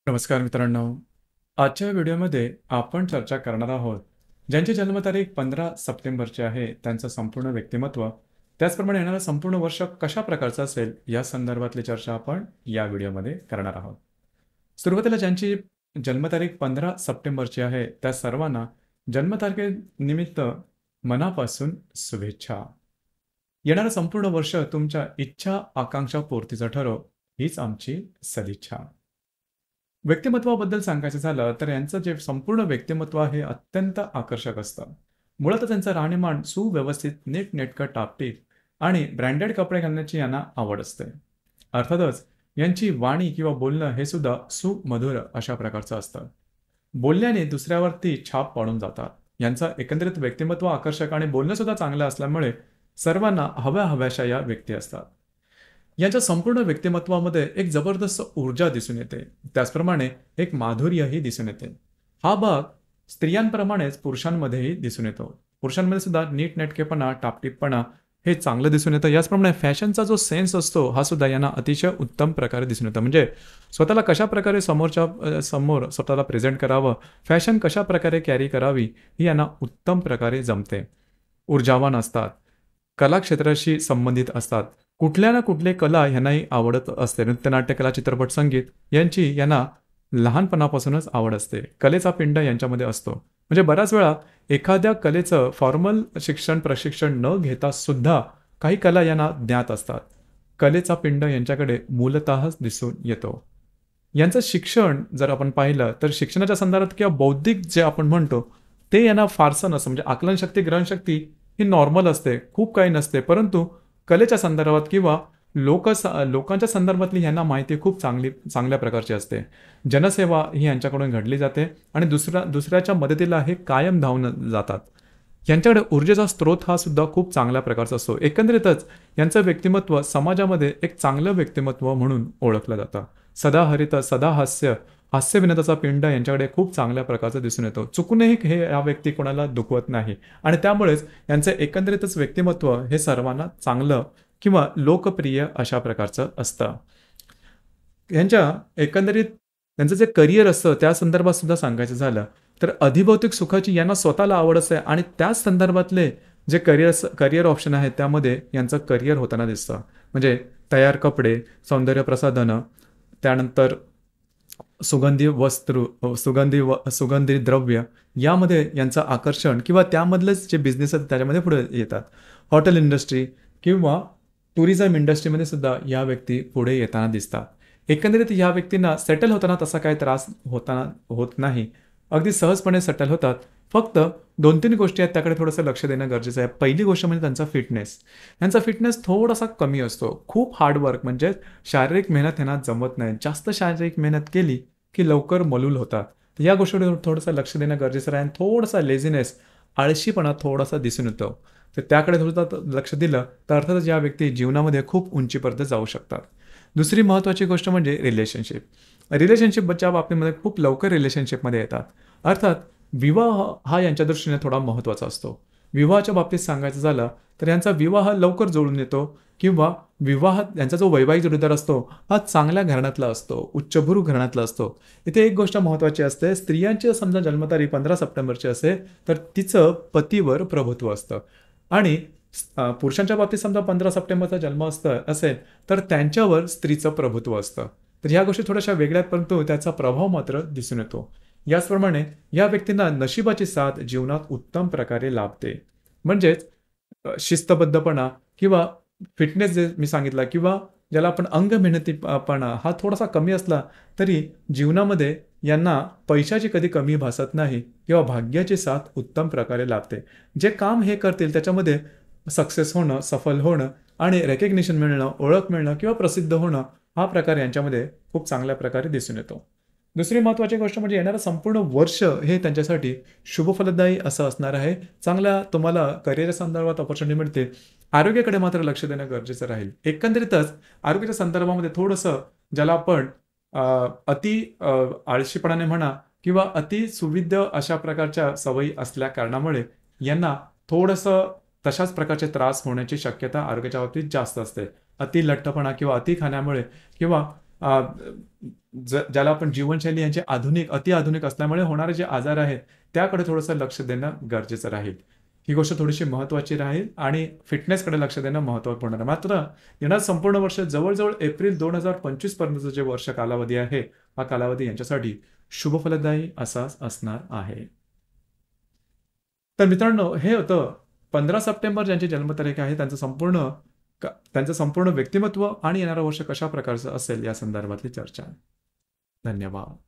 नमस्कार मित्रांनो. आजच्या व्हिडिओमध्ये आपण चर्चा करणार आहोत ज्यांची जन्मतारीख 15 सप्टेंबरची आहे त्यांचं संपूर्ण व्यक्तिमत्व, त्याचप्रमाणे येणारं संपूर्ण वर्ष कशा प्रकारचं असेल या संदर्भातली चर्चा आपण या व्हिडिओमध्ये करणार आहोत. सुरुवातीला ज्यांची जन्मतारीख 15 सप्टेंबरची आहे त्या सर्वांना जन्मतारखेनिमित्त मनापासून शुभेच्छा. येणारं संपूर्ण वर्ष तुमच्या इच्छा आकांक्षा पूर्तीचं ठरो हीच आमची सदिच्छा. व्यक्तिमत्वाबद्दल सांगायचं झालं तर यांचं जे संपूर्ण व्यक्तिमत्व आहे अत्यंत आकर्षक असतं. मुळातच त्यांचं राहणीमान सुव्यवस्थित, नीटनेटकं, टापटीप आणि ब्रँडेड कपडे घालण्याची यांना आवड असते. अर्थातच यांची वाणी किंवा बोलणं हे सुद्धा सुमधुर अशा प्रकारचं असतं. बोलण्याने दुसऱ्यावरती छाप पाडून जातात. यांचं एकंदरीत व्यक्तिमत्व आकर्षक आणि बोलणं सुद्धा चांगलं असल्यामुळे सर्वांना हव्या हव्याशा या व्यक्ती असतात. यांच्या संपूर्ण व्यक्तिमत्वामध्ये एक जबरदस्त ऊर्जा दिसून येते. त्याचप्रमाणे एक माधुर्यही दिसून येते. हा भाग स्त्रियांप्रमाणेच पुरुषांमध्येही दिसून येतो. पुरुषांमध्ये सुद्धा नीटनेटकेपणा, टापटीपपणा हे चांगलं दिसून येतं. याचप्रमाणे फॅशनचा जो सेन्स असतो हा सुद्धा यांना अतिशय उत्तम प्रकारे दिसून येतो. म्हणजे स्वतःला कशा प्रकारे समोर स्वतःला प्रेझेंट करावं, फॅशन कशा प्रकारे कॅरी करावी ही यांना उत्तम प्रकारे जमते. ऊर्जावान असतात, कला क्षेत्राशी संबंधित असतात. कुठल्या ना कुठली कला यांनाही आवडत असते. नृत्य, नाट्यकला, चित्रपट, संगीत यांची यांना लहानपणापासूनच आवड असते. कलेचा पिंड यांच्यामध्ये असतो. म्हणजे बऱ्याच वेळा एखाद्या कलेचं फॉर्मल प्रशिक्षण न घेता सुद्धा काही कला यांना ज्ञात असतात. कलेचा पिंड यांच्याकडे मूलतःच दिसून येतो. यांचं शिक्षण जर आपण पाहिलं तर शिक्षणाच्या संदर्भात किंवा बौद्धिक जे आपण म्हणतो ते यांना फारसं नसतं. म्हणजे आकलनशक्ती, ग्रहणशक्ती ही नॉर्मल असते, खूप काही नसते. परंतु कलेच्या संदर्भात किंवा लोकांच्या संदर्भातली यांना माहिती खूप चांगल्या प्रकारची असते. जनसेवा ही यांच्याकडून घडली जाते आणि दुसऱ्याच्या मदतीला हे कायम धावून जातात. यांच्याकडे ऊर्जेचा स्रोत हा सुद्धा खूप चांगल्या प्रकारचा असतो. एकंदरीतच यांचं व्यक्तिमत्व समाजामध्ये एक चांगलं व्यक्तिमत्व म्हणून ओळखलं जातं. सदाहरित, सदा हास्यविनोदाचा पिंड यांच्याकडे खूप चांगल्या प्रकारचा दिसून येतो. चुकूनही हे या व्यक्ती कोणाला दुखवत नाही आणि त्यामुळेच यांचं एकंदरीतच व्यक्तिमत्व हे सर्वांना चांगलं किंवा लोकप्रिय अशा प्रकारचं असतं. यांच्या एकंदरीत त्यांचं जे करिअर असतं त्या संदर्भात सुद्धा सांगायचं झालं तर अधिभौतिक सुखाची यांना स्वतःला आवड असते आणि त्याच संदर्भातले जे करिअर ऑप्शन आहेत त्यामध्ये यांचं करिअर होताना दिसतं. म्हणजे तयार कपडे, सौंदर्य प्रसाधनं, त्यानंतर सुगंधी सुगंधी द्रव्य यामध्ये यांचं आकर्षण किंवा त्यामधलेच जे बिझनेस आहेत त्याच्यामध्ये पुढे येतात. हॉटेल इंडस्ट्री किंवा टुरिझम इंडस्ट्रीमध्ये सुद्धा या व्यक्ती पुढे येताना दिसतात. एकंदरीत या व्यक्तींना सेटल होताना तसा काही त्रास होत नाही. अगदी सहजपणे सेटल होतात. फक्त 2-3 गोष्टी आहेत त्याकडे थोडंसं लक्ष देणं गरजेचं आहे. पहिली गोष्ट म्हणजे त्यांचा फिटनेस. यांचा फिटनेस थोडासा कमी असतो. खूप हार्डवर्क म्हणजे शारीरिक मेहनत यांना जमत नाही. जास्त शारीरिक मेहनत केली की लवकर मलूल होतात. या गोष्टीवर थोडंसं लक्ष देणं गरजेचं आहे. आणि थोडासा लेझीनेस, आळशीपणा थोडासा दिसून येतो. तर त्याकडे थोडंसं लक्ष दिलं तर अर्थातच या व्यक्ती जीवनामध्ये खूप उंचीपर्यंत जाऊ शकतात. दुसरी महत्त्वाची गोष्ट म्हणजे रिलेशनशिपच्या बाबतीमध्ये खूप लवकर रिलेशनशिपमध्ये येतात. अर्थात विवाह हा यांच्या दृष्टीने थोडा महत्त्वाचा असतो. विवाहाच्या बाबतीत सांगायचं झालं तर यांचा विवाह लवकर जुळून येतो किंवा विवाह यांचा जो वैवाहिक जोडीदार असतो हा चांगल्या घराण्यातला असतो, उच्चभ्रू घराण्यातला असतो. इथे एक गोष्ट महत्त्वाची असते, स्त्रियांची समजा जन्मतारीख 15 सप्टेंबरची असेल तर तिचं पतीवर प्रभुत्व असतं आणि पुरुषांच्या बाबतीत समजा 15 सप्टेंबरचा जन्म असेल तर त्यांच्यावर स्त्रीचं प्रभुत्व असतं. तर ह्या गोष्टी थोड्याशा वेगळ्या परंतु त्याचा प्रभाव मात्र दिसून येतो. याचप्रमाणे या व्यक्तींना नशिबाची साथ जीवनात उत्तम प्रकारे लाभते. म्हणजेच शिस्तबद्धपणा किंवा फिटनेस जे मी सांगितला किंवा ज्याला आपण अंग मेहनतीपणा हा थोडासा कमी असला तरी जीवनामध्ये यांना पैशाची कधी कमी भासत नाही किंवा भाग्याची साथ उत्तम प्रकारे लाभते. जे काम हे करतील त्याच्यामध्ये सक्सेस होणं, सफल होणं आणि रेकग्निशन मिळणं, ओळख मिळणं किंवा प्रसिद्ध होणं हा प्रकार यांच्यामध्ये खूप चांगल्या प्रकारे दिसून येतो. दुसरी महत्त्वाची गोष्ट म्हणजे येणारं संपूर्ण वर्ष हे त्यांच्यासाठी शुभफलदायी असं असणार आहे. चांगल्या तुम्हाला करिअर संदर्भात ऑपॉर्च्युनिटी मिळते. आरोग्याकडे मात्र लक्ष देणं गरजेचं राहील. एकंदरीतच आरोग्याच्या संदर्भामध्ये थोडंसं ज्याला आपण आळशीपणाने म्हणा किंवा अति सुविध अशा प्रकारच्या सवयी असल्या कारणामुळे यांना थोडंसं तशाच प्रकारचे त्रास होण्याची शक्यता आरोग्याच्या बाबतीत जास्त असते. अति लठ्ठपणा किंवा अति खाण्यामुळे किंवा ज्याला आपण जीवनशैली यांची अति आधुनिक असल्यामुळे होणारे जे आजार आहेत त्याकडे थोडंसं लक्ष देणं गरजेचं राहील. ही गोष्ट थोडीशी महत्त्वाची राहील आणि फिटनेसकडे लक्ष देणं महत्त्वपूर्ण आहे. मात्र येणारं संपूर्ण वर्ष जवळ-जवळ एप्रिल 2025 पर्यंतचं जे वर्ष कालावधी आहे, हा कालावधी यांच्यासाठी शुभफलदायी असाच असणार आहे. तर मित्रांनो, हे होतं 15 सप्टेंबर ज्यांची जन्मतारीख आहे त्यांचं संपूर्ण व्यक्तिमत्व आणि येणारं वर्ष कशा प्रकारचं असेल या संदर्भातली चर्चा. धन्यवाद.